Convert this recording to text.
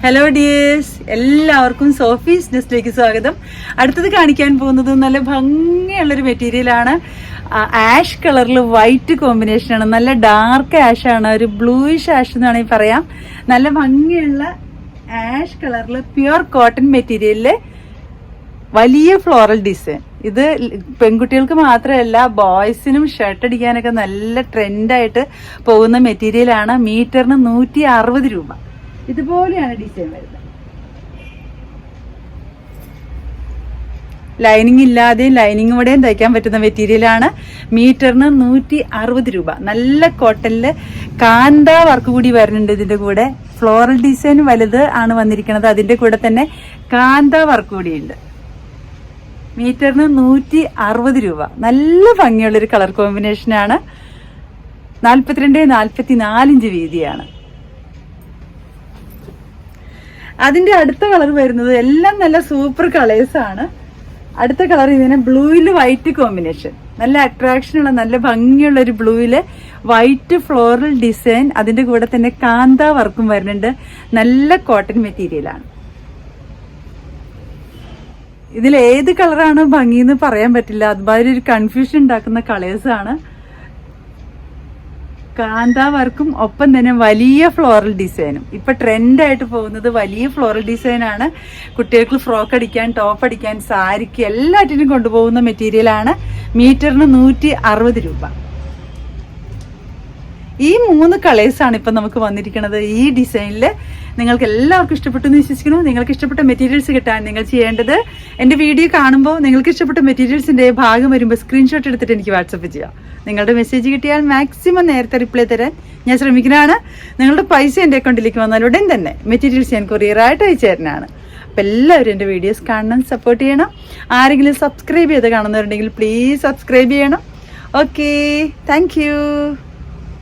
Hello dears, എല്ലാവർക്കും Sophie's നെസ്റ്റിലേക്ക് സ്വാഗതം. അടുത്തത് കാണിക്കാൻ പോകുന്നത് നല്ല ഭംഗിയുള്ളൊരു മെറ്റീരിയലാണ്. ആഷ് കളറിൽ വൈറ്റ് കോമ്പിനേഷനാണ്. നല്ല ഡാർക്ക് ആഷ് ആണ്, ഒരു ബ്ലൂയിഷ് ആഷ് എന്ന് വേണമെങ്കിൽ പറയാം. നല്ല ഭംഗിയുള്ള ആഷ് കളറിൽ പ്യുർ കോട്ടൺ മെറ്റീരിയലില് വലിയ ഫ്ലോറൽ ഡിസൈൻ. ഇത് പെൺകുട്ടികൾക്ക് മാത്രമല്ല, ബോയ്സിനും ഷർട്ട് അടിക്കാനൊക്കെ നല്ല ട്രെൻഡായിട്ട് പോകുന്ന മെറ്റീരിയലാണ്. മീറ്ററിന് 160 രൂപ. ഇതുപോലെയാണ് ഡിസൈൻ വരുന്നത്. ലൈനിങ് ഇല്ലാതെയും ലൈനിങ്ങോടെയും തയ്ക്കാൻ പറ്റുന്ന മെറ്റീരിയലാണ്. മീറ്ററിന് 160 രൂപ. നല്ല കോട്ടണില് കാന്ത വർക്ക് കൂടി വരുന്നുണ്ട്. ഇതിന്റെ കൂടെ ഫ്ലോറൽ ഡിസൈൻ വലുത് ആണ് വന്നിരിക്കുന്നത്. അതിന്റെ കൂടെ തന്നെ കാന്ത വർക്ക് കൂടിയുണ്ട്. മീറ്ററിന് 160 രൂപ. നല്ല ഭംഗിയുള്ളൊരു കളർ കോമ്പിനേഷനാണ്. 42-44 ഇഞ്ച് വീതിയാണ്. അതിന്റെ അടുത്ത കളർ വരുന്നത് എല്ലാം നല്ല സൂപ്പർ കളേഴ്സ് ആണ്. അടുത്ത കളർ ഇതിന് ബ്ലൂയില് വൈറ്റ് കോമ്പിനേഷൻ. നല്ല അട്രാക്ഷൻ ഉള്ള നല്ല ഭംഗിയുള്ള ഒരു ബ്ലൂയില് വൈറ്റ് ഫ്ലോറൽ ഡിസൈൻ. അതിന്റെ കൂടെ തന്നെ കാന്ത വർക്കും വരുന്നുണ്ട്. നല്ല കോട്ടൺ മെറ്റീരിയലാണ്. ഇതിൽ ഏത് കളറാണ് ഭംഗിന്ന് പറയാൻ പറ്റില്ല. അതുമാതിരി ഒരു കൺഫ്യൂഷൻ ഉണ്ടാക്കുന്ന കളേഴ്സ് ആണ്. കാന്ത വർക്കും ഒപ്പം തന്നെ വലിയ ഫ്ലോറൽ ഡിസൈനും. ഇപ്പൊ ട്രെൻഡായിട്ട് പോകുന്നത് വലിയ ഫ്ലോറൽ ഡിസൈനാണ്. കുട്ടികൾക്ക് ഫ്രോക്ക് അടിക്കാൻ, ടോപ്പ് അടിക്കാൻ, സാരിക്ക് എല്ലാറ്റിനും കൊണ്ടുപോകുന്ന മെറ്റീരിയലാണ്. മീറ്ററിന് 160 രൂപ. ഈ 3 കളേഴ്സാണ് ഇപ്പൊ നമുക്ക് വന്നിരിക്കുന്നത്. ഈ ഡിസൈനില് നിങ്ങൾക്ക് എല്ലാവർക്കും ഇഷ്ടപ്പെട്ടു എന്ന് വിശ്വസിക്കുന്നു. നിങ്ങൾക്ക് ഇഷ്ടപ്പെട്ട മെറ്റീരിയൽസ് കിട്ടാൻ നിങ്ങൾ ചെയ്യേണ്ടത്, എന്റെ വീഡിയോ കാണുമ്പോൾ നിങ്ങൾക്ക് ഇഷ്ടപ്പെട്ട മെറ്റീരിയൽസിന്റെ ഭാഗം വരുമ്പോൾ സ്ക്രീൻഷോട്ട് എടുത്തിട്ട് എനിക്ക് വാട്സപ്പ് ചെയ്യാം. നിങ്ങളുടെ മെസ്സേജ് കിട്ടിയാൽ മാക്സിമം നേരത്തെ റിപ്ലൈ തരാൻ ഞാൻ ശ്രമിക്കുന്നതാണ്. നിങ്ങളുടെ പൈസ എൻ്റെ അക്കൗണ്ടിലേക്ക് വന്നാൽ ഉടൻ തന്നെ മെറ്റീരിയൽസ് ഞാൻ കൊറിയറായിട്ട് അയച്ചു തരുന്നതാണ്. അപ്പം എല്ലാവരും എൻ്റെ വീഡിയോസ് കാണണം, സപ്പോർട്ട് ചെയ്യണം. ആരെങ്കിലും സബ്സ്ക്രൈബ് ചെയ്ത് കാണുന്നവരുണ്ടെങ്കിൽ പ്ലീസ് സബ്സ്ക്രൈബ് ചെയ്യണം. Okay, thank you.